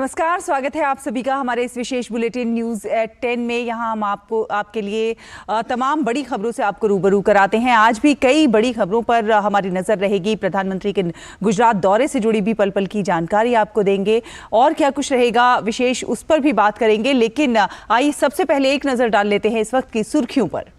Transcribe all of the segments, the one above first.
नमस्कार, स्वागत है आप सभी का हमारे इस विशेष बुलेटिन न्यूज़ एट 10 में। यहाँ हम आपके लिए तमाम बड़ी खबरों से आपको रूबरू कराते हैं। आज भी कई बड़ी खबरों पर हमारी नज़र रहेगी। प्रधानमंत्री के गुजरात दौरे से जुड़ी भी पल पल की जानकारी आपको देंगे और क्या कुछ रहेगा विशेष उस पर भी बात करेंगे। लेकिन आइए सबसे पहले एक नज़र डाल लेते हैं इस वक्त की सुर्खियों पर।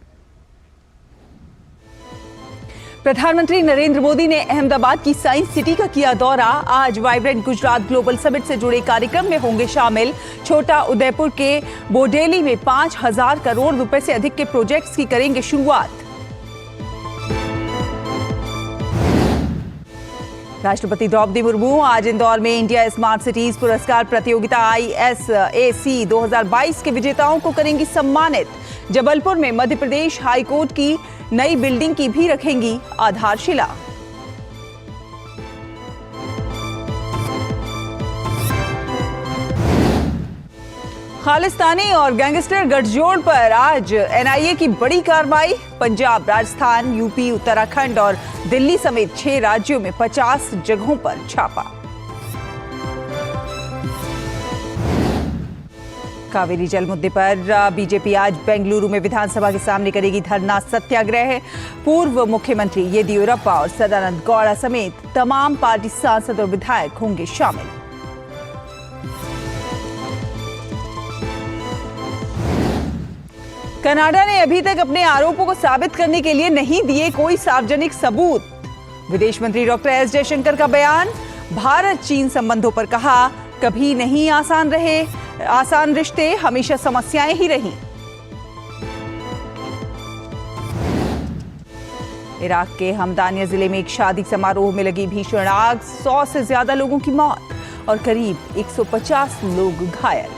प्रधानमंत्री नरेंद्र मोदी ने अहमदाबाद की साइंस सिटी का किया दौरा। आज वाइब्रेंट गुजरात ग्लोबल समिट से जुड़े कार्यक्रम में होंगे शामिल। छोटा उदयपुर के बोडेली में 5,000 करोड़ रुपए से अधिक के प्रोजेक्ट्स की करेंगे शुरुआत। राष्ट्रपति द्रौपदी मुर्मू आज इंदौर में इंडिया स्मार्ट सिटीज पुरस्कार प्रतियोगिता ISAC 2022 के विजेताओं को करेंगी सम्मानित। जबलपुर में मध्य प्रदेश हाईकोर्ट की नई बिल्डिंग की भी रखेंगी आधारशिला। खालिस्तानी और गैंगस्टर गठजोड़ पर आज NIA की बड़ी कार्रवाई। पंजाब, राजस्थान, यूपी, उत्तराखंड और दिल्ली समेत 6 राज्यों में 50 जगहों पर छापा। कावेरी जल मुद्दे पर बीजेपी आज बेंगलुरु में विधानसभा के सामने करेगी धरना सत्याग्रह। पूर्व मुख्यमंत्री येदियुरप्पा और सदानंद गौड़ा समेत तमाम पार्टी सांसद और विधायक होंगे शामिल। कनाडा ने अभी तक अपने आरोपों को साबित करने के लिए नहीं दिए कोई सार्वजनिक सबूत। विदेश मंत्री डॉक्टर S जयशंकर का बयान। भारत चीन संबंधों पर कहा, कभी नहीं आसान रिश्ते हमेशा समस्याएं ही रही। इराक के हमदानिया जिले में एक शादी समारोह में लगी भीषण आग, 100 से ज्यादा लोगों की मौत और करीब 150 लोग घायल।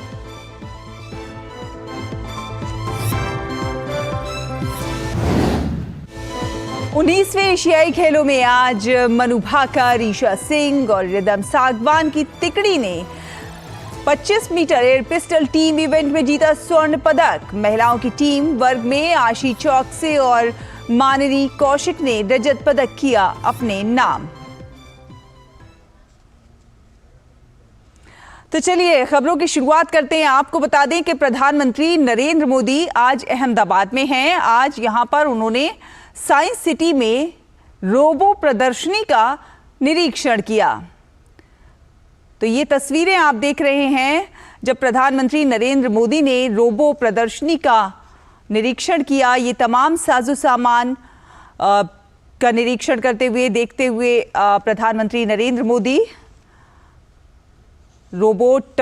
उन्नीसवें एशियाई खेलों में आज मनु भाकर, ईशा सिंह और रिदम सागवान की तिकड़ी ने 25 metre air pistol team event में जीता स्वर्ण पदक। महिलाओं की टीम वर्ग में आशी चौकसे और मानरी कौशिक ने रजत पदक किया अपने नाम। तो चलिए खबरों की शुरुआत करते हैं। आपको बता दें कि प्रधानमंत्री नरेंद्र मोदी आज अहमदाबाद में हैं। आज यहां पर उन्होंने साइंस सिटी में रोबो प्रदर्शनी का निरीक्षण किया। तो ये तस्वीरें आप देख रहे हैं जब प्रधानमंत्री नरेंद्र मोदी ने रोबो प्रदर्शनी का निरीक्षण किया। ये तमाम साजो सामान का निरीक्षण करते हुए देखते हुए प्रधानमंत्री नरेंद्र मोदी रोबोट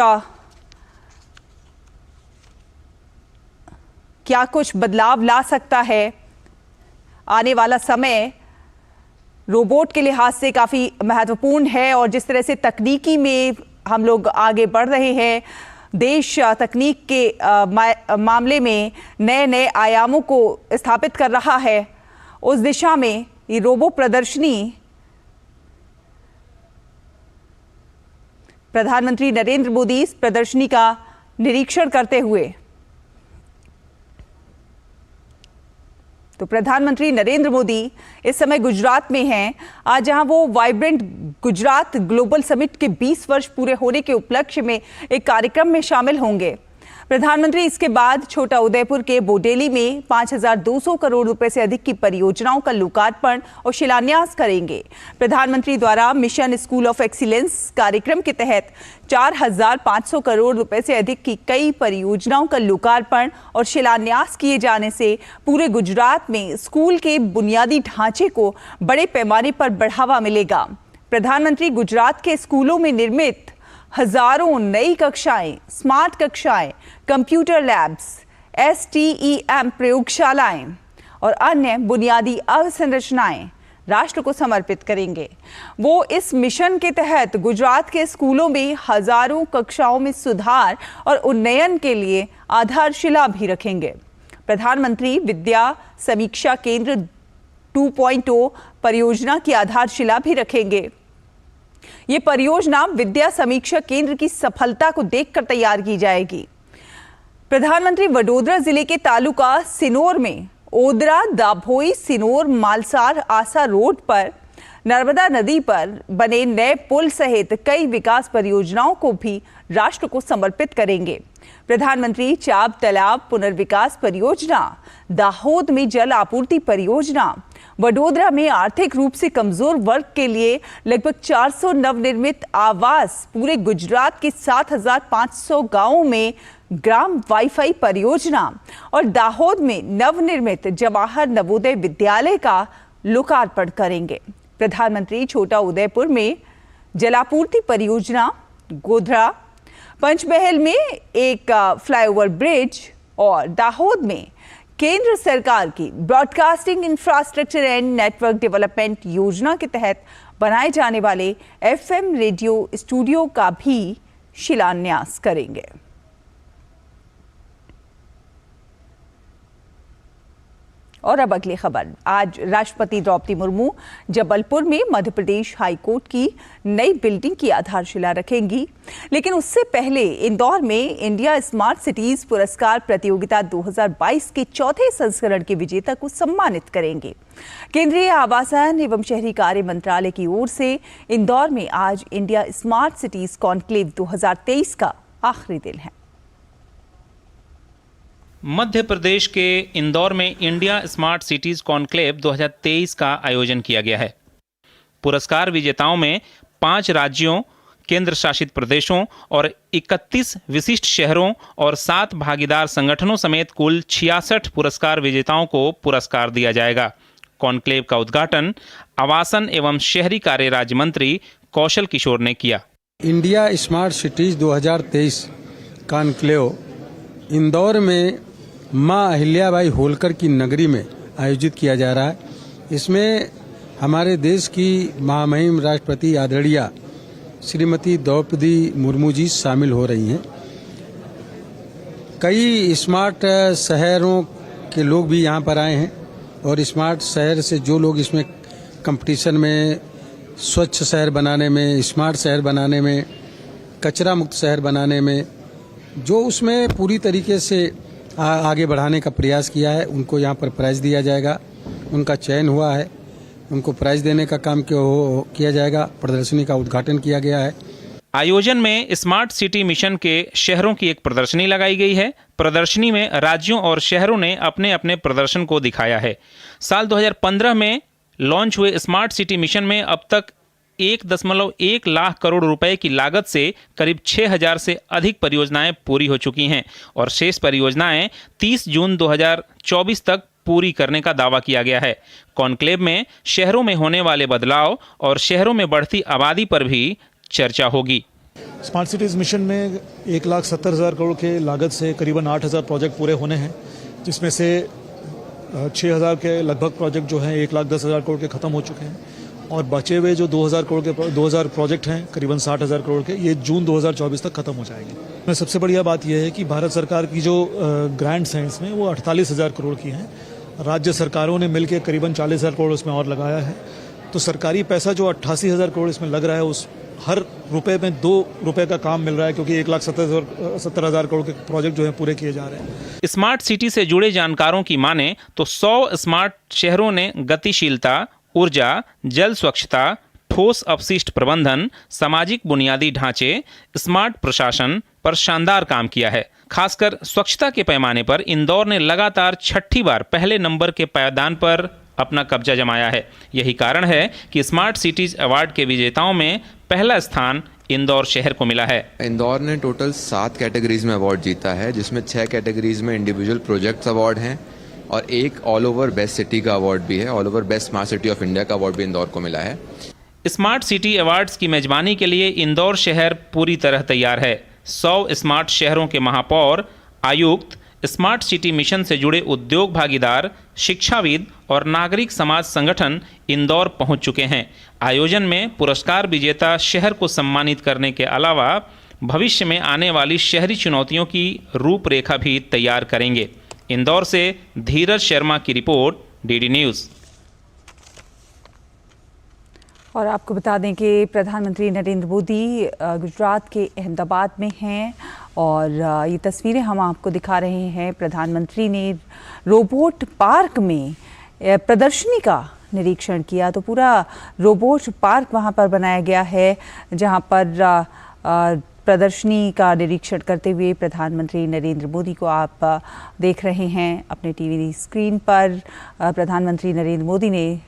क्या कुछ बदलाव ला सकता है, आने वाला समय रोबोट के लिहाज से काफ़ी महत्वपूर्ण है और जिस तरह से तकनीकी में हम लोग आगे बढ़ रहे हैं, देश तकनीक के मामले में नए नए आयामों को स्थापित कर रहा है, उस दिशा में ये रोबो प्रदर्शनी प्रधानमंत्री नरेंद्र मोदी इस प्रदर्शनी का निरीक्षण करते हुए। तो प्रधानमंत्री नरेंद्र मोदी इस समय गुजरात में हैं। आज जहां वो वाइब्रेंट गुजरात ग्लोबल समिट के 20 वर्ष पूरे होने के उपलक्ष्य में एक कार्यक्रम में शामिल होंगे। प्रधानमंत्री इसके बाद छोटा उदयपुर के बोडेली में 5,200 करोड़ रुपए से अधिक की परियोजनाओं का लोकार्पण और शिलान्यास करेंगे। प्रधानमंत्री द्वारा मिशन स्कूल ऑफ एक्सीलेंस कार्यक्रम के तहत 4,500 करोड़ रुपए से अधिक की कई परियोजनाओं का लोकार्पण और शिलान्यास किए जाने से पूरे गुजरात में स्कूल के बुनियादी ढांचे को बड़े पैमाने पर बढ़ावा मिलेगा। प्रधानमंत्री गुजरात के स्कूलों में निर्मित हजारों नई कक्षाएं, स्मार्ट कक्षाएं, कंप्यूटर लैब्स, STEM प्रयोगशालाएं और अन्य बुनियादी अवसंरचनाएं राष्ट्र को समर्पित करेंगे। वो इस मिशन के तहत गुजरात के स्कूलों में हजारों कक्षाओं में सुधार और उन्नयन के लिए आधारशिला भी रखेंगे। प्रधानमंत्री विद्या समीक्षा केंद्र 2.0 परियोजना की आधारशिला भी रखेंगे। ये परियोजना विद्या समीक्षा केंद्र की सफलता को देखकर तैयार की जाएगी। प्रधानमंत्री वडोदरा जिले के तालुका सिनोर में ओदरा, दाभोई, सिनोर, मालसार, आसा रोड पर नर्मदा नदी पर बने नए पुल सहित कई विकास परियोजनाओं को भी राष्ट्र को समर्पित करेंगे। प्रधानमंत्री चाप तालाब पुनर्विकास परियोजना, दाहोद में जल आपूर्ति परियोजना, वडोदरा में आर्थिक रूप से कमजोर वर्ग के लिए लगभग 400 नवनिर्मित आवास, पूरे गुजरात के 7,500 गांवों में ग्राम वाईफाई परियोजना और दाहोद में नवनिर्मित जवाहर नवोदय विद्यालय का लोकार्पण करेंगे। प्रधानमंत्री छोटा उदयपुर में जलापूर्ति परियोजना, गोधरा पंचमहल में एक फ्लाईओवर ब्रिज और दाहोद में केंद्र सरकार की broadcasting infrastructure and network development योजना के तहत बनाए जाने वाले एफएम रेडियो स्टूडियो का भी शिलान्यास करेंगे। और अब अगली खबर। आज राष्ट्रपति द्रौपदी मुर्मू जबलपुर में मध्य प्रदेश हाईकोर्ट की नई बिल्डिंग की आधारशिला रखेंगी, लेकिन उससे पहले इंदौर में इंडिया स्मार्ट सिटीज पुरस्कार प्रतियोगिता 2022 के चौथे संस्करण के विजेता को सम्मानित करेंगे। केंद्रीय आवासन एवं शहरी कार्य मंत्रालय की ओर से इंदौर में आज इंडिया स्मार्ट सिटीज कॉन्क्लेव 2023 का आखिरी दिन है। मध्य प्रदेश के इंदौर में इंडिया स्मार्ट सिटीज कॉन्क्लेव 2023 का आयोजन किया गया है। पुरस्कार विजेताओं में 5 राज्यों, केंद्र शासित प्रदेशों और 31 विशिष्ट शहरों और 7 भागीदार संगठनों समेत कुल 66 पुरस्कार विजेताओं को पुरस्कार दिया जाएगा। कॉन्क्लेव का उद्घाटन आवासन एवं शहरी कार्य राज्य मंत्री कौशल किशोर ने किया। India smart cities 2023 conclave Indore में मां अहिल्याबाई होलकर की नगरी में आयोजित किया जा रहा है। इसमें हमारे देश की महामहिम राष्ट्रपति आदरणीय श्रीमती द्रौपदी मुर्मू जी शामिल हो रही हैं। कई स्मार्ट शहरों के लोग भी यहाँ पर आए हैं और स्मार्ट शहर से जो लोग इसमें कंपटीशन में स्वच्छ शहर बनाने में, स्मार्ट शहर बनाने में, कचरा मुक्त शहर बनाने में जो उसमें पूरी तरीके से आगे बढ़ाने का प्रयास किया है, उनको यहाँ पर प्राइज दिया जाएगा। उनका चयन हुआ है, उनको प्राइज देने का काम किया जाएगा। प्रदर्शनी का उद्घाटन किया गया है। आयोजन में स्मार्ट सिटी मिशन के शहरों की एक प्रदर्शनी लगाई गई है। प्रदर्शनी में राज्यों और शहरों ने अपने अपने प्रदर्शन को दिखाया है। साल 2015 में लॉन्च हुए स्मार्ट सिटी मिशन में अब तक 1.1 लाख करोड़ रुपए की लागत से करीब 6,000 से अधिक परियोजनाएं पूरी हो चुकी हैं और शेष परियोजनाएं 30 जून 2024 तक पूरी करने का दावा किया गया है। कॉन्क्लेव में शहरों में होने वाले बदलाव और शहरों में बढ़ती आबादी पर भी चर्चा होगी। स्मार्ट सिटीज मिशन में 1,70,000 करोड़ के लागत से करीबन 8,000 प्रोजेक्ट पूरे होने हैं, जिसमें से 6,000 के लगभग प्रोजेक्ट जो हैं 1,10,000 करोड़ के खत्म हो चुके हैं और बचे हुए जो 2,000 प्रोजेक्ट हैं करीबन 60,000 करोड़ के, ये जून 2024 तक खत्म हो जाएंगे। में सबसे बढ़िया बात यह है कि भारत सरकार की जो ग्रांट्स हैं इसमें वो 48,000 करोड़ की हैं। राज्य सरकारों ने मिलकर करीबन 40,000 करोड़ इसमें और लगाया है। तो सरकारी पैसा जो 88,000 करोड़ इसमें लग रहा है, उस हर रुपए में 2 रुपए का काम मिल रहा है, क्योंकि 1,70,000 करोड़ के प्रोजेक्ट जो है पूरे किए जा रहे हैं। स्मार्ट सिटी से जुड़े जानकारों की माने तो 100 स्मार्ट शहरों ने गतिशीलता, ऊर्जा, जल स्वच्छता, ठोस अपशिष्ट प्रबंधन, सामाजिक बुनियादी ढांचे, स्मार्ट प्रशासन पर शानदार काम किया है। खासकर स्वच्छता के पैमाने पर इंदौर ने लगातार 6ठी बार पहले नंबर के पायदान पर अपना कब्जा जमाया है। यही कारण है कि स्मार्ट सिटीज अवार्ड के विजेताओं में पहला स्थान इंदौर शहर को मिला है। इंदौर ने टोटल 7 कैटेगरीज में अवार्ड जीता है, जिसमें 6 कैटेगरीज में इंडिविजुअल प्रोजेक्ट्स अवार्ड हैं और एक ऑल ओवर बेस्ट सिटी का अवार्ड भी है। All over best smart city of India का अवार्ड भी इंदौर को मिला है। स्मार्ट सिटी अवार्ड्स की मेजबानी के लिए इंदौर शहर पूरी तरह तैयार है। 100 स्मार्ट शहरों के महापौर, आयुक्त, स्मार्ट सिटी मिशन से जुड़े उद्योग भागीदार, शिक्षाविद और नागरिक समाज संगठन इंदौर पहुंच चुके हैं। आयोजन में पुरस्कार विजेता शहर को सम्मानित करने के अलावा भविष्य में आने वाली शहरी चुनौतियों की रूपरेखा भी तैयार करेंगे। इंदौर से धीरज शर्मा की रिपोर्ट, डीडी न्यूज़। और आपको बता दें कि प्रधानमंत्री नरेंद्र मोदी गुजरात के अहमदाबाद में हैं और ये तस्वीरें हम आपको दिखा रहे हैं। प्रधानमंत्री ने रोबोट पार्क में प्रदर्शनी का निरीक्षण किया तो पूरा रोबोट पार्क वहां पर बनाया गया है, जहां पर प्रदर्शनी का निरीक्षण करते हुए प्रधानमंत्री नरेंद्र मोदी को आप देख रहे हैं अपने टीवी स्क्रीन पर। प्रधानमंत्री नरेंद्र मोदी ने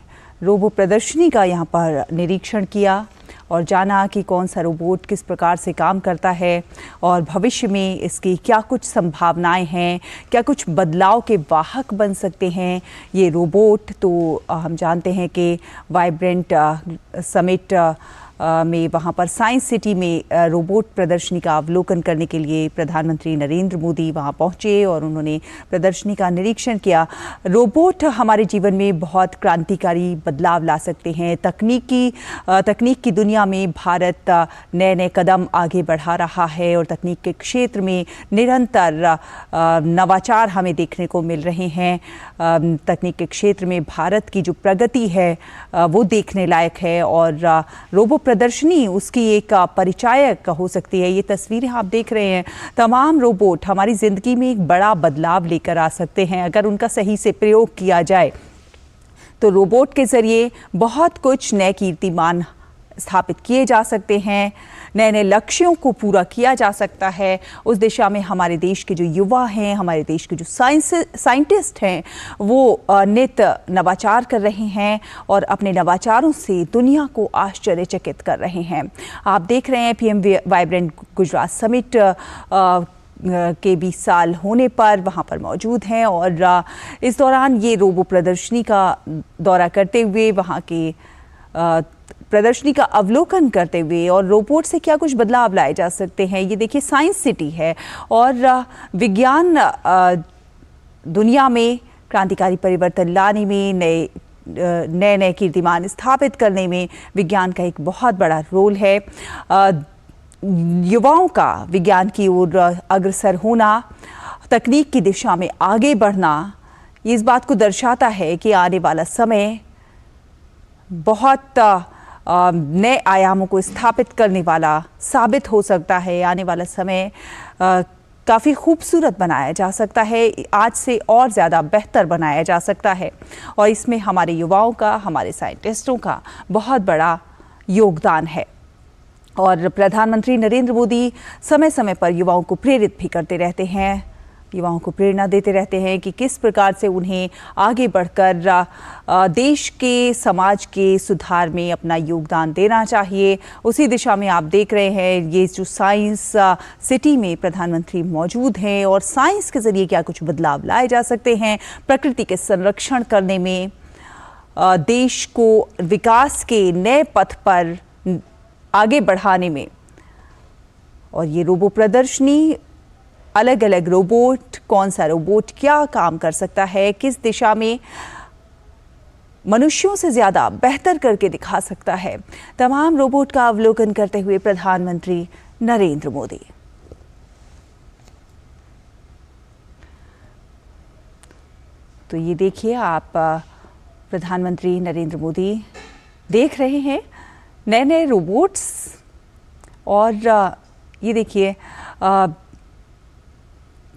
रोबो प्रदर्शनी का यहाँ पर निरीक्षण किया और जाना कि कौन सा रोबोट किस प्रकार से काम करता है और भविष्य में इसकी क्या कुछ संभावनाएं हैं, क्या कुछ बदलाव के वाहक बन सकते हैं ये रोबोट। तो हम जानते हैं कि वाइब्रेंट समिट में वहाँ पर साइंस सिटी में रोबोट प्रदर्शनी का अवलोकन करने के लिए प्रधानमंत्री नरेंद्र मोदी वहाँ पहुँचे और उन्होंने प्रदर्शनी का निरीक्षण किया। रोबोट हमारे जीवन में बहुत क्रांतिकारी बदलाव ला सकते हैं। तकनीक की दुनिया में भारत नए नए कदम आगे बढ़ा रहा है और तकनीक के क्षेत्र में निरंतर नवाचार हमें देखने को मिल रहे हैं। तकनीक के क्षेत्र में भारत की जो प्रगति है वो देखने लायक है और रोबो प्रदर्शनी उसकी एक परिचायक हो सकती है। ये तस्वीरें आप देख रहे हैं, तमाम रोबोट हमारी ज़िंदगी में एक बड़ा बदलाव लेकर आ सकते हैं अगर उनका सही से प्रयोग किया जाए। तो रोबोट के ज़रिए बहुत कुछ नए कीर्तिमान स्थापित किए जा सकते हैं, नए नए लक्ष्यों को पूरा किया जा सकता है। उस दिशा में हमारे देश के जो युवा हैं, हमारे देश के जो साइंटिस्ट हैं, वो नित नवाचार कर रहे हैं और अपने नवाचारों से दुनिया को आश्चर्यचकित कर रहे हैं। आप देख रहे हैं पीएम वाइब्रेंट गुजरात समिट के 20 साल होने पर वहाँ पर मौजूद हैं और इस दौरान ये रोबो प्रदर्शनी का दौरा करते हुए वहाँ के प्रदर्शनी का अवलोकन करते हुए और रोबोट से क्या कुछ बदलाव लाए जा सकते हैं। ये देखिए साइंस सिटी है और विज्ञान दुनिया में क्रांतिकारी परिवर्तन लाने में, नए नए कीर्तिमान स्थापित करने में विज्ञान का एक बहुत बड़ा रोल है। युवाओं का विज्ञान की ओर अग्रसर होना, तकनीक की दिशा में आगे बढ़ना, ये इस बात को दर्शाता है कि आने वाला समय बहुत नए आयामों को स्थापित करने वाला साबित हो सकता है। आने वाला समय काफ़ी खूबसूरत बनाया जा सकता है, आज से और ज़्यादा बेहतर बनाया जा सकता है और इसमें हमारे युवाओं का, हमारे साइंटिस्टों का बहुत बड़ा योगदान है। और प्रधानमंत्री नरेंद्र मोदी समय समय पर युवाओं को प्रेरित भी करते रहते हैं, युवाओं को प्रेरणा देते रहते हैं कि किस प्रकार से उन्हें आगे बढ़कर देश के, समाज के सुधार में अपना योगदान देना चाहिए। उसी दिशा में आप देख रहे हैं ये जो साइंस सिटी में प्रधानमंत्री मौजूद हैं और साइंस के ज़रिए क्या कुछ बदलाव लाए जा सकते हैं प्रकृति के संरक्षण करने में, देश को विकास के नए पथ पर आगे बढ़ाने में। और ये रोबो प्रदर्शनी, अलग अलग रोबोट, कौन सा रोबोट क्या काम कर सकता है, किस दिशा में मनुष्यों से ज़्यादा बेहतर करके दिखा सकता है, तमाम रोबोट का अवलोकन करते हुए प्रधानमंत्री नरेंद्र मोदी। तो ये देखिए आप, प्रधानमंत्री नरेंद्र मोदी देख रहे हैं नए नए रोबोट्स और ये देखिए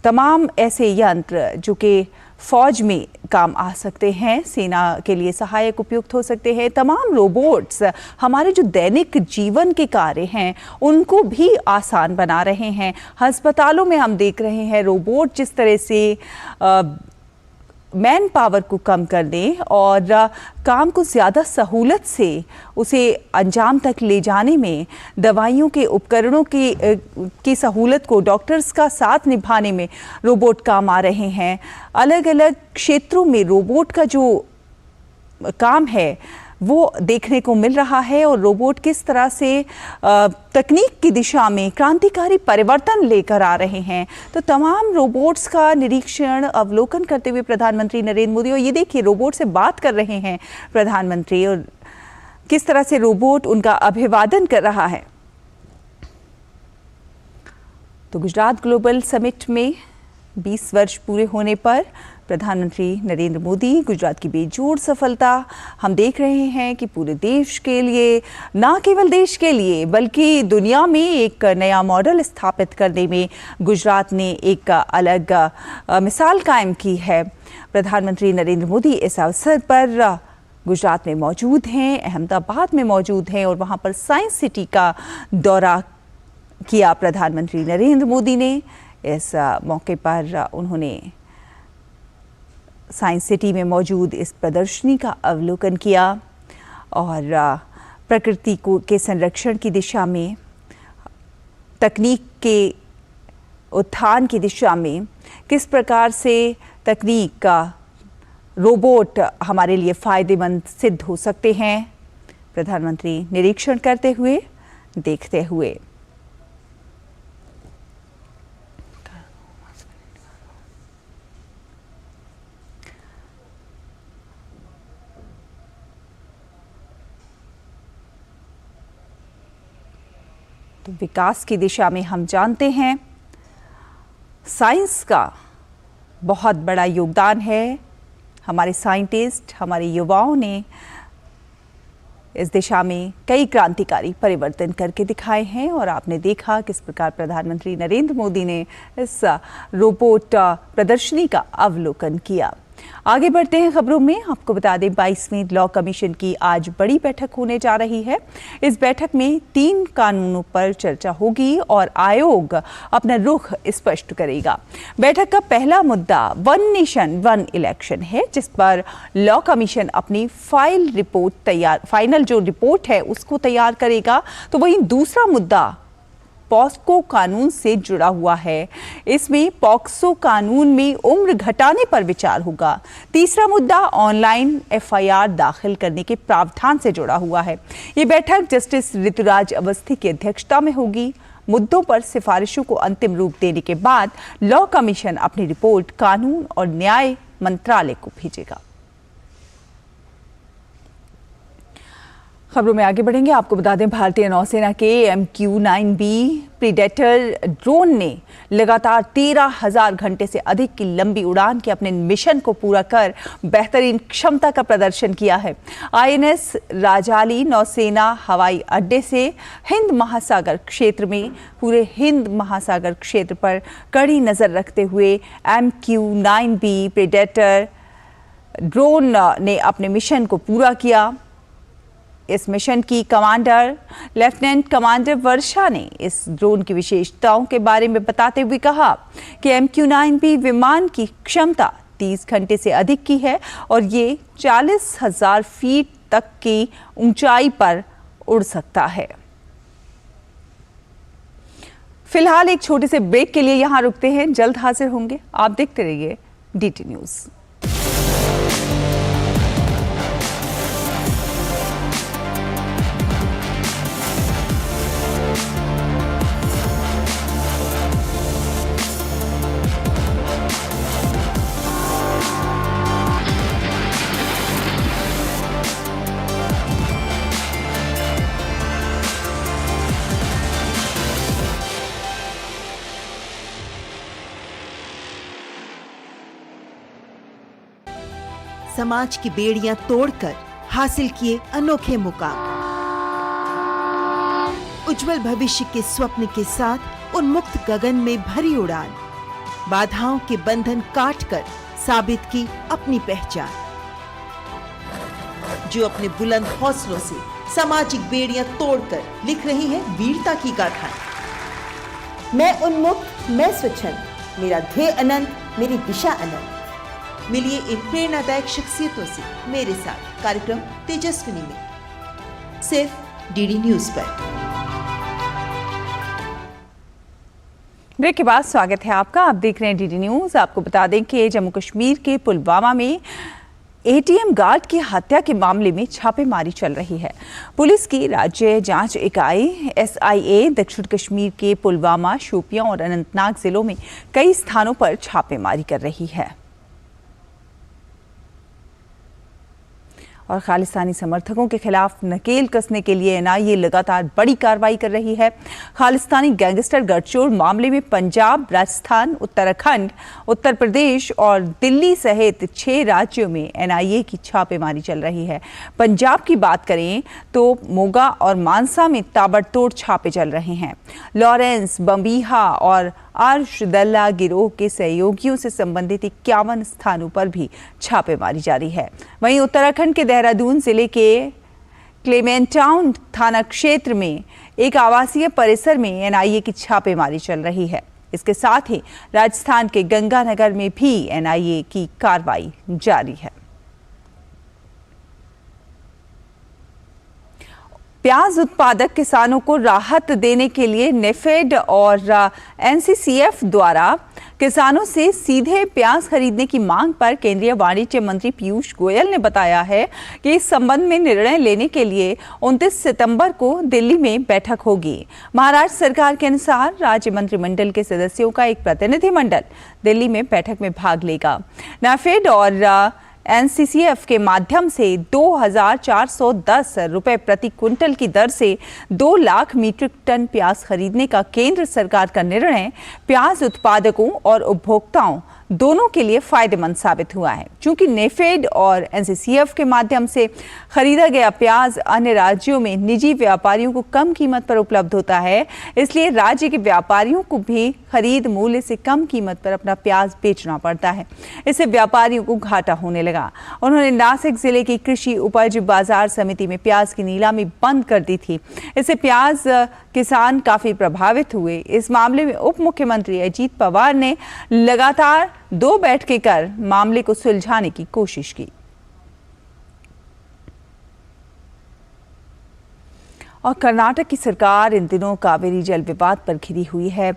तमाम ऐसे यंत्र जो कि फौज में काम आ सकते हैं, सेना के लिए सहायक उपयुक्त हो सकते हैं। तमाम रोबोट्स हमारे जो दैनिक जीवन के कार्य हैं उनको भी आसान बना रहे हैं। अस्पतालों में हम देख रहे हैं रोबोट जिस तरह से मैन पावर को कम कर दें और काम को ज़्यादा सहूलत से उसे अंजाम तक ले जाने में, दवाइयों के उपकरणों की सहूलत को, डॉक्टर्स का साथ निभाने में रोबोट काम आ रहे हैं। अलग अलग क्षेत्रों में रोबोट का जो काम है वो देखने को मिल रहा है और रोबोट किस तरह से तकनीक की दिशा में क्रांतिकारी परिवर्तन लेकर आ रहे हैं। तो तमाम रोबोट्स का निरीक्षण, अवलोकन करते हुए प्रधानमंत्री नरेंद्र मोदी, और ये देखिए रोबोट से बात कर रहे हैं प्रधानमंत्री और किस तरह से रोबोट उनका अभिवादन कर रहा है। तो गुजरात ग्लोबल समिट में 20 वर्ष पूरे होने पर प्रधानमंत्री नरेंद्र मोदी, गुजरात की बेजोड़ सफलता हम देख रहे हैं कि पूरे देश के लिए, ना केवल देश के लिए बल्कि दुनिया में एक नया मॉडल स्थापित करने में गुजरात ने एक अलग मिसाल कायम की है। प्रधानमंत्री नरेंद्र मोदी इस अवसर पर गुजरात में मौजूद हैं, अहमदाबाद में मौजूद हैं और वहां पर साइंस सिटी का दौरा किया प्रधानमंत्री नरेंद्र मोदी ने। इस मौके पर उन्होंने साइंस सिटी में मौजूद इस प्रदर्शनी का अवलोकन किया और प्रकृति के संरक्षण की दिशा में, तकनीक के उत्थान की दिशा में किस प्रकार से तकनीक का रोबोट हमारे लिए फायदेमंद सिद्ध हो सकते हैं, प्रधानमंत्री निरीक्षण करते हुए, देखते हुए। तो विकास की दिशा में हम जानते हैं साइंस का बहुत बड़ा योगदान है। हमारे साइंटिस्ट, हमारे युवाओं ने इस दिशा में कई क्रांतिकारी परिवर्तन करके दिखाए हैं और आपने देखा किस प्रकार प्रधानमंत्री नरेंद्र मोदी ने इस रोबोट प्रदर्शनी का अवलोकन किया। आगे बढ़ते हैं खबरों में। आपको बता दें 22वीं लॉ कमीशन की आज बड़ी बैठक होने जा रही है। इस बैठक में 3 कानूनों पर चर्चा होगी और आयोग अपना रुख स्पष्ट करेगा। बैठक का पहला मुद्दा वन नेशन वन इलेक्शन है, जिस पर लॉ कमीशन अपनी फाइनल जो रिपोर्ट है उसको तैयार करेगा। तो वहीं दूसरा मुद्दा पॉक्सो कानून से जुड़ा हुआ है। इसमें पॉक्सो कानून में उम्र घटाने पर विचार होगा। तीसरा मुद्दा ऑनलाइन एफआईआर दाखिल करने के प्रावधान से जुड़ा हुआ है। ये बैठक जस्टिस ऋतुराज अवस्थी की अध्यक्षता में होगी। मुद्दों पर सिफारिशों को अंतिम रूप देने के बाद लॉ कमीशन अपनी रिपोर्ट कानून और न्याय मंत्रालय को भेजेगा। खबरों में आगे बढ़ेंगे। आपको बता दें भारतीय नौसेना के MQ-9B प्रीडेटर ड्रोन ने लगातार 13,000 घंटे से अधिक की लंबी उड़ान के अपने मिशन को पूरा कर बेहतरीन क्षमता का प्रदर्शन किया है। INS राजाली नौसेना हवाई अड्डे से हिंद महासागर क्षेत्र में पूरे हिंद महासागर क्षेत्र पर कड़ी नजर रखते हुए MQ-9B प्रीडेटर ड्रोन ने अपने मिशन को पूरा किया। इस मिशन की कमांडर लेफ्टिनेंट कमांडर वर्षा ने इस ड्रोन की विशेषताओं के बारे में बताते हुए कहा कि MQ-9B विमान की क्षमता 30 घंटे से अधिक की है और ये 40,000 फीट तक की ऊंचाई पर उड़ सकता है। फिलहाल एक छोटे से ब्रेक के लिए यहां रुकते हैं, जल्द हाजिर होंगे। आप देखते रहिए DT न्यूज़। समाज की बेड़ियां तोड़कर हासिल किए अनोखे मुकाम, उज्जवल भविष्य के स्वप्न के साथ उन्मुक्त गगन में भरी उड़ान, बाधाओं के बंधन काटकर साबित की अपनी पहचान, जो अपने बुलंद हौसलों से सामाजिक बेड़ियां तोड़कर लिख रही है वीरता की गाथाएं। मैं उन्मुक्त, मैं स्वच्छंद, मेरा ध्येय अनंत, मेरी दिशा अनंत। मिलिए इन प्रेरणादायक शख्सियतों से मेरे साथ कार्यक्रम तेजस्विनी में, सिर्फ DD न्यूज पर। ब्रेक के बाद स्वागत है आपका। आप देख रहे हैं DD न्यूज। आपको बता दें कि जम्मू कश्मीर के पुलवामा में ATM गार्ड की हत्या के मामले में छापेमारी चल रही है। पुलिस की राज्य जांच इकाई SIA दक्षिण कश्मीर के पुलवामा, शोपियां और अनंतनाग जिलों में कई स्थानों पर छापेमारी कर रही है और खालिस्तानी समर्थकों के खिलाफ नकेल कसने के लिए NIA लगातार बड़ी कार्रवाई कर रही है। खालिस्तानी गैंगस्टर गठजोड़ मामले में पंजाब, राजस्थान, उत्तराखंड, उत्तर प्रदेश और दिल्ली सहित 6 राज्यों में NIA की छापेमारी चल रही है। पंजाब की बात करें तो मोगा और मानसा में ताबड़तोड़ छापे चल रहे हैं। लॉरेंस, बम्बीहा और अर्शदल्ला गिरोह के सहयोगियों से संबंधित 51 स्थानों पर भी छापेमारी जारी है। वहीं उत्तराखंड के देहरादून जिले के क्लेमेंटाउन थाना क्षेत्र में एक आवासीय परिसर में एनआईए की छापेमारी चल रही है। इसके साथ ही राजस्थान के गंगानगर में भी एनआईए की कार्रवाई जारी है। प्याज उत्पादक किसानों को राहत देने के लिए नेफेड और एनसीसीएफ द्वारा किसानों से सीधे प्याज खरीदने की मांग पर केंद्रीय वाणिज्य मंत्री पीयूष गोयल ने बताया है कि इस संबंध में निर्णय लेने के लिए 29 सितंबर को दिल्ली में बैठक होगी। महाराष्ट्र सरकार के अनुसार राज्य मंत्रिमंडल के सदस्यों का एक प्रतिनिधिमंडल दिल्ली में बैठक में भाग लेगा। नेफेड और एनसीसीएफ के माध्यम से 2,410 रुपए प्रति क्विंटल की दर से 2 लाख मीट्रिक टन प्याज खरीदने का केंद्र सरकार का निर्णय प्याज उत्पादकों और उपभोक्ताओं दोनों के लिए फायदेमंद साबित हुआ है। चूंकि नेफेड और एनसीसीएफ के माध्यम से खरीदा गया प्याज अन्य राज्यों में निजी व्यापारियों को कम कीमत पर उपलब्ध होता है, इसलिए राज्य के व्यापारियों को भी खरीद मूल्य से कम कीमत पर अपना प्याज बेचना पड़ता है। इससे व्यापारियों को घाटा होने लगा। उन्होंने नासिक जिले की कृषि उपज बाजार समिति में प्याज की नीलामी बंद कर दी थी। इससे प्याज किसान काफी प्रभावित हुए। इस मामले में उप मुख्यमंत्री अजीत पवार ने लगातार 2 बैठकें कर मामले को सुलझाने की कोशिश की। और कर्नाटक की सरकार इन दिनों कावेरी जल विवाद पर घिरी हुई है।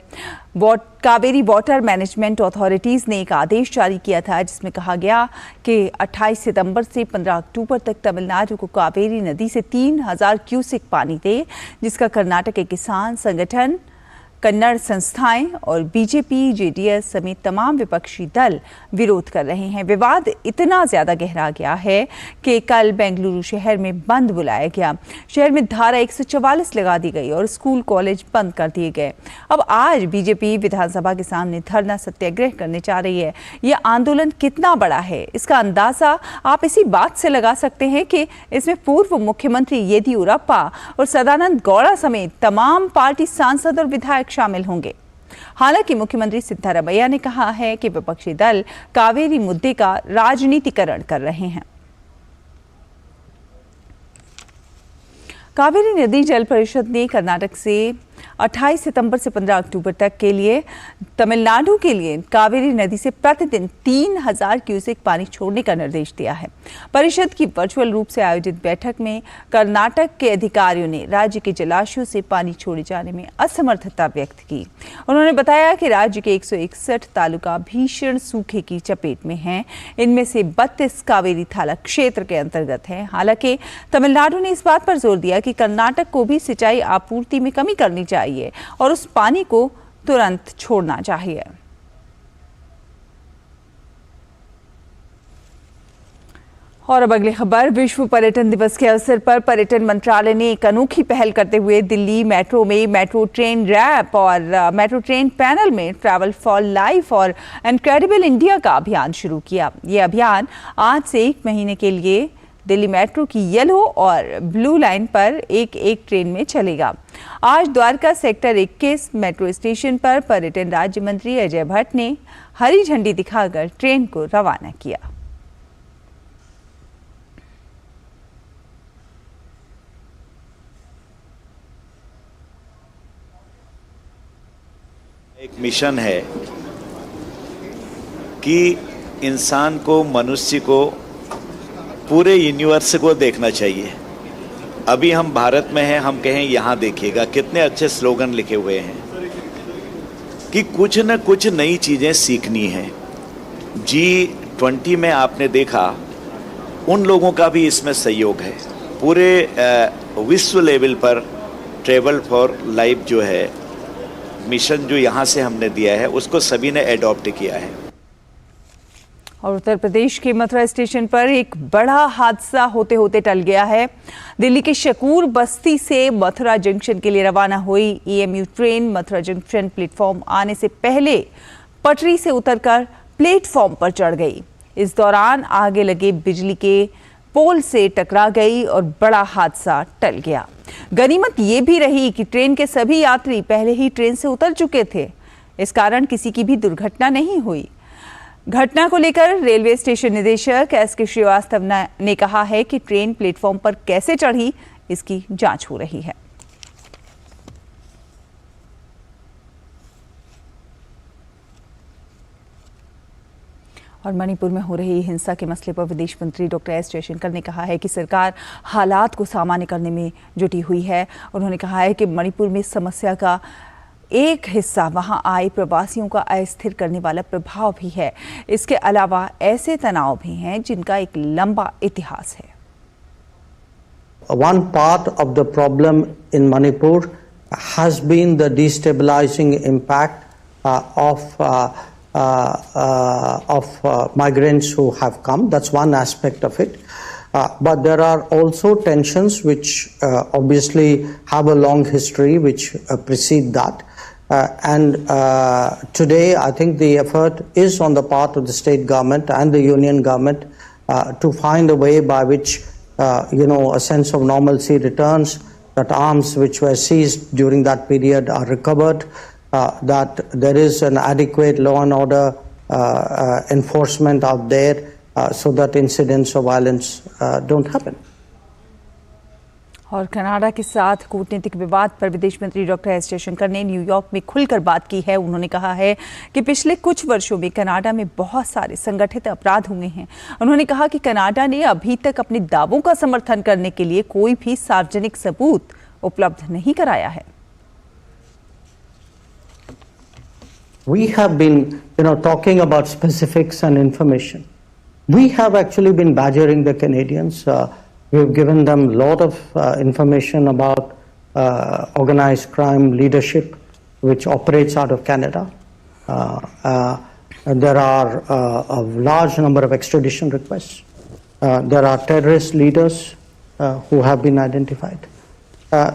कावेरी वाटर मैनेजमेंट अथॉरिटीज ने एक आदेश जारी किया था जिसमें कहा गया कि 28 सितंबर से 15 अक्टूबर तक तमिलनाडु को कावेरी नदी से 3000 क्यूसेक पानी दे, जिसका कर्नाटक के किसान संगठन, कन्नड़ संस्थाएं और बीजेपी, जेडीएस समेत तमाम विपक्षी दल विरोध कर रहे हैं। विवाद इतना ज्यादा गहरा गया है कि कल बेंगलुरु शहर में बंद बुलाया गया। शहर में धारा 144 लगा दी गई और स्कूल कॉलेज बंद कर दिए गए। अब आज बीजेपी विधानसभा के सामने धरना सत्याग्रह करने जा रही है। यह आंदोलन कितना बड़ा है, इसका अंदाजा आप इसी बात से लगा सकते हैं कि इसमें पूर्व मुख्यमंत्री येदियुरप्पा और सदानंद गौड़ा समेत तमाम पार्टी सांसद और विधायक शामिल होंगे। हालांकि मुख्यमंत्री सिद्धरामैया ने कहा है कि विपक्षी दल कावेरी मुद्दे का राजनीतिकरण कर रहे हैं। कावेरी नदी जल परिषद ने कर्नाटक से 28 सितंबर से 15 अक्टूबर तक के लिए तमिलनाडु के लिए कावेरी नदी से प्रतिदिन 3000 क्यूसेक पानी छोड़ने का निर्देश दिया है। परिषद की वर्चुअल रूप से आयोजित बैठक में कर्नाटक के अधिकारियों ने राज्य के जलाशयों से पानी छोड़े जाने में असमर्थता व्यक्त की। उन्होंने बताया कि राज्य के 161 तालुका भीषण सूखे की चपेट में हैं। इनमें से 32 कावेरी थाला क्षेत्र के अंतर्गत हैं। हालांकि तमिलनाडु ने इस बात पर जोर दिया कि कर्नाटक को भी सिंचाई आपूर्ति में कमी करनी चाहिए और उस पानी को तुरंत छोड़ना चाहिए। और अब अगली खबर, विश्व पर्यटन दिवस के अवसर पर पर्यटन मंत्रालय ने एक अनोखी पहल करते हुए दिल्ली मेट्रो में मेट्रो ट्रेन रैप और मेट्रो ट्रेन पैनल में ट्रैवल फॉर लाइफ और इनक्रेडिबल इंडिया का अभियान शुरू किया। ये अभियान आज से 1 महीने के लिए दिल्ली मेट्रो की येलो और ब्लू लाइन पर एक ट्रेन में चलेगा। आज द्वारका सेक्टर 21 मेट्रो स्टेशन पर पर्यटन राज्य मंत्री अजय भट्ट ने हरी झंडी दिखाकर ट्रेन को रवाना किया। एक मिशन है कि इंसान को, मनुष्य को, पूरे यूनिवर्स को देखना चाहिए। अभी हम भारत में हैं, हम कहें यहाँ देखिएगा, कितने अच्छे स्लोगन लिखे हुए हैं कि कुछ न कुछ नई चीज़ें सीखनी है। G20 में आपने देखा उन लोगों का भी इसमें सहयोग है। पूरे विश्व लेवल पर ट्रेवल फॉर लाइफ जो है मिशन, जो यहाँ से हमने दिया है, उसको सभी ने एडॉप्ट किया है। और उत्तर प्रदेश के मथुरा स्टेशन पर एक बड़ा हादसा होते होते टल गया है। दिल्ली के शकूर बस्ती से मथुरा जंक्शन के लिए रवाना हुई EMU train Mathura junction platform आने से पहले पटरी से उतरकर प्लेटफॉर्म पर चढ़ गई। इस दौरान आगे लगे बिजली के पोल से टकरा गई और बड़ा हादसा टल गया। गनीमत ये भी रही कि ट्रेन के सभी यात्री पहले ही ट्रेन से उतर चुके थे। इस कारण किसी की भी दुर्घटना नहीं हुई। घटना को लेकर रेलवे स्टेशन निदेशक एस.के. श्रीवास्तव ने कहा है कि ट्रेन प्लेटफॉर्म पर कैसे चढ़ी, इसकी जांच हो रही है। और मणिपुर में हो रही हिंसा के मसले पर विदेश मंत्री डॉक्टर एस जयशंकर ने कहा है कि सरकार हालात को सामान्य करने में जुटी हुई है। उन्होंने कहा है कि मणिपुर में समस्या का एक हिस्सा वहां आए प्रवासियों का अस्थिर करने वाला प्रभाव भी है। इसके अलावा ऐसे तनाव भी हैं जिनका एक लंबा इतिहास है। One part of the problem in Manipur has been the destabilizing impact of migrants who have come. That's one aspect of it. But there are also tensions which obviously have a long history which precede that. And today I think the effort is on the part of the state government and the union government to find a way by which a sense of normalcy returns, that arms which were seized during that period are recovered, that there is an adequate law and order enforcement out there so that incidents of violence don't happen. और Canada के साथ कूटनीतिक विवाद पर विदेश मंत्री doctor S Jaishankar ने New York में खुलकर बात की है। उन्होंने कहा है कि पिछले कुछ वर्षों में कनाडा में बहुत सारे संगठित अपराध हुए हैं। उन्होंने कहा कि कनाडा ने अभी तक अपने दावों का समर्थन करने के लिए कोई भी सार्वजनिक सबूत उपलब्ध नहीं कराया है। We have been, talking about specifics and information. We have actually been badgering the Canadians. We've given them a lot of information about organized crime leadership, which operates out of Canada. There are a large number of extradition requests. There are terrorist leaders who have been identified.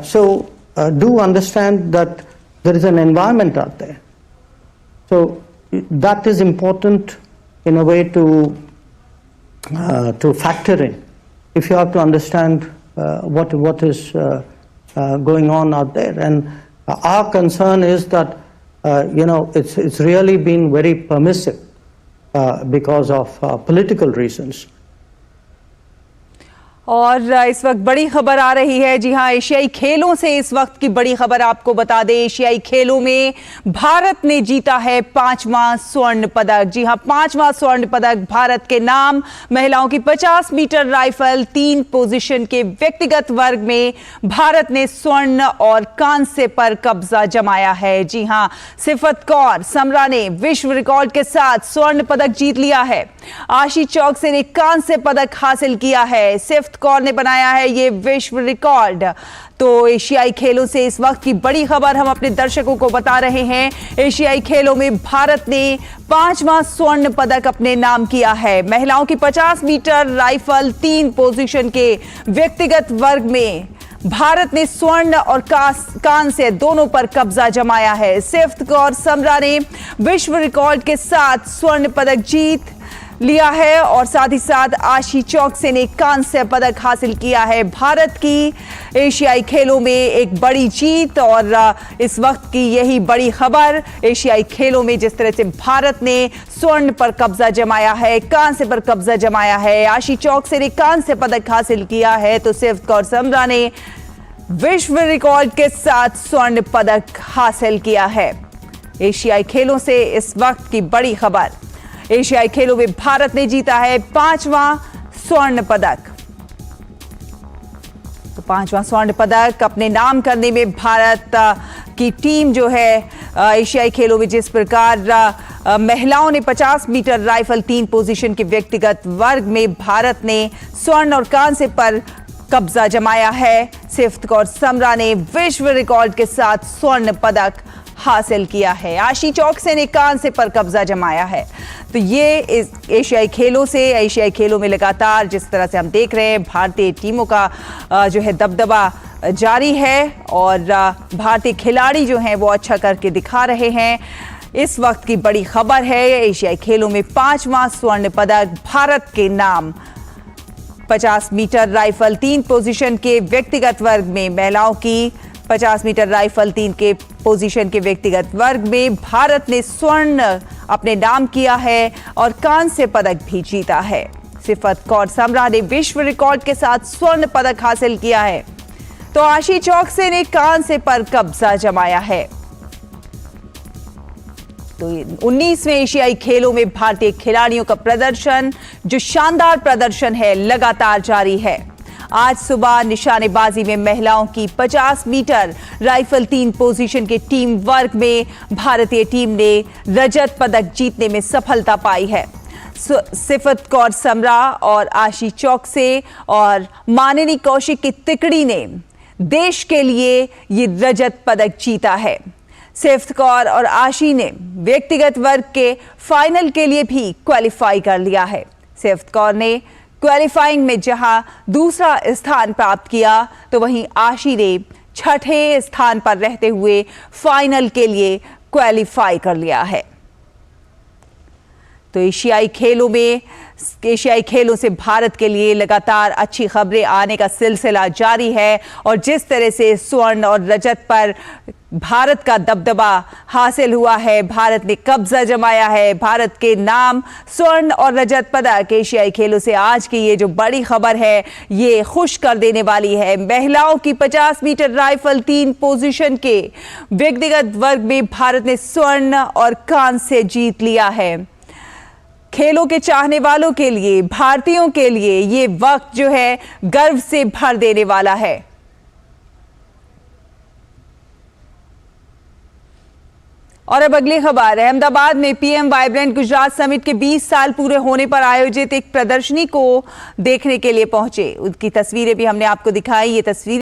So do understand that there is an environment out there. So that is important in a way to factor in. If you have to understand what is going on out there, and our concern is that it's really been very permissive because of political reasons. और इस वक्त बड़ी खबर आ रही है। जी हां, एशियाई खेलों से इस वक्त की बड़ी खबर आपको बता दें। एशियाई खेलों में भारत ने जीता है 5वां स्वर्ण पदक। जी हां, 5वां स्वर्ण पदक भारत के नाम। महिलाओं की 50 मीटर राइफल 3 पोजीशन के व्यक्तिगत वर्ग में भारत ने स्वर्ण और कांस्य पर कब्जा जमाया है। जी हां, सिफत कौर समरा ने विश्व रिकॉर्ड के साथ स्वर्ण पदक जीत लिया है। आशी चौकसी ने कांस्य पदक हासिल किया है। सिफत कौर ने बनाया है ये विश्व रिकॉर्ड। तो एशियाई खेलों से इस वक्त की बड़ी खबर हम अपने दर्शकों को बता रहे हैं। एशियाई खेलों में भारत ने 5वां स्वर्ण पदक अपने नाम किया है। महिलाओं की 50 मीटर राइफल 3 पोजीशन के व्यक्तिगत वर्ग में भारत ने स्वर्ण और कांस्य दोनों पर कब्जा जमाया है। सिफत कौर समरा ने विश्व रिकॉर्ड के साथ स्वर्ण पदक जीत लिया है और साथ ही साथ आशी चौकसी ने कांस्य पदक हासिल किया है। भारत की एशियाई खेलों में एक बड़ी जीत और इस वक्त की यही बड़ी खबर। एशियाई खेलों में जिस तरह से भारत ने स्वर्ण पर कब्जा जमाया है, कांस्य पर कब्जा जमाया है, आशी चौकसी ने कांस्य पदक हासिल किया है, तो सिफत कौर समरा ने विश्व रिकॉर्ड के साथ स्वर्ण पदक हासिल किया है। एशियाई खेलों से इस वक्त की बड़ी खबर। एशियाई खेलों में भारत ने जीता है 5वां स्वर्ण पदक। तो 5वां स्वर्ण पदक अपने नाम करने में भारत की टीम जो है एशियाई खेलों में जिस प्रकार महिलाओं ने 50 मीटर राइफल 3 पोजीशन के व्यक्तिगत वर्ग में भारत ने स्वर्ण और कांस्य पर कब्जा जमाया है। सिफत कौर समरा ने विश्व रिकॉर्ड के साथ स्वर्ण पदक हासिल किया है। आशी चौकसी ने कांस्य पर कब्जा जमाया है। तो ये इस एशियाई खेलों से, एशियाई खेलों में लगातार जिस तरह से हम देख रहे हैं भारतीय टीमों का जो है दबदबा जारी है और भारतीय खिलाड़ी जो हैं वो अच्छा करके दिखा रहे हैं। इस वक्त की बड़ी खबर है एशियाई खेलों में 5वां स्वर्ण पदक भारत के नाम। 50 मीटर राइफल 3 पोजीशन के व्यक्तिगत वर्ग में महिलाओं की 50 मीटर राइफल 3 के पोजीशन के व्यक्तिगत वर्ग में भारत ने स्वर्ण अपने नाम किया है और कांस्य पदक भी जीता है। सिफत कौर समरा ने विश्व रिकॉर्ड के साथ स्वर्ण पदक हासिल किया है, तो आशी चौकसे ने कांस्य पर कब्जा जमाया है। तो 19वें एशियाई खेलों में भारतीय खिलाड़ियों का प्रदर्शन, जो शानदार प्रदर्शन है, लगातार जारी है। आज सुबह निशानेबाजी में महिलाओं की 50 मीटर राइफल 3 पोजीशन के टीम वर्ग में भारतीय टीम ने रजत पदक जीतने में सफलता पाई है। सिफत कौर समरा और आशी चौकसे और मानिनी कौशिक की तिकड़ी ने देश के लिए ये रजत पदक जीता है। सिफत कौर और आशी ने व्यक्तिगत वर्ग के फाइनल के लिए भी क्वालिफाई कर लिया है। सिफत कौर ने क्वालिफाइंग में जहां दूसरा स्थान प्राप्त किया, तो वहीं आशी ने 6ठे स्थान पर रहते हुए फाइनल के लिए क्वालिफाई कर लिया है। तो एशियाई खेलों से भारत के लिए लगातार अच्छी खबरें आने का सिलसिला जारी है और जिस तरह से स्वर्ण और रजत पर भारत का दबदबा हासिल हुआ है, भारत ने कब्जा जमाया है, भारत के नाम स्वर्ण और रजत पदक एशियाई खेलों से आज की ये जो बड़ी खबर है, ये खुश कर देने वाली है। महिलाओं की 50 मीटर राइफल 3 पोजीशन के व्यक्तिगत वर्ग में भारत ने स्वर्ण और कांस्य जीत लिया है। खेलों के चाहने वालों के लिए, भारतीयों के लिए ये वक्त जो है गर्व से भर देने वाला है। और अब अगली खबर, अहमदाबाद में पीएम वाइब्रेंट गुजरात समिट के 20 साल पूरे होने पर आयोजित एक प्रदर्शनी को देखने के लिए पहुंचे। उनकी तस्वीरें भी हमने आपको दिखाई। ये तस्वीरें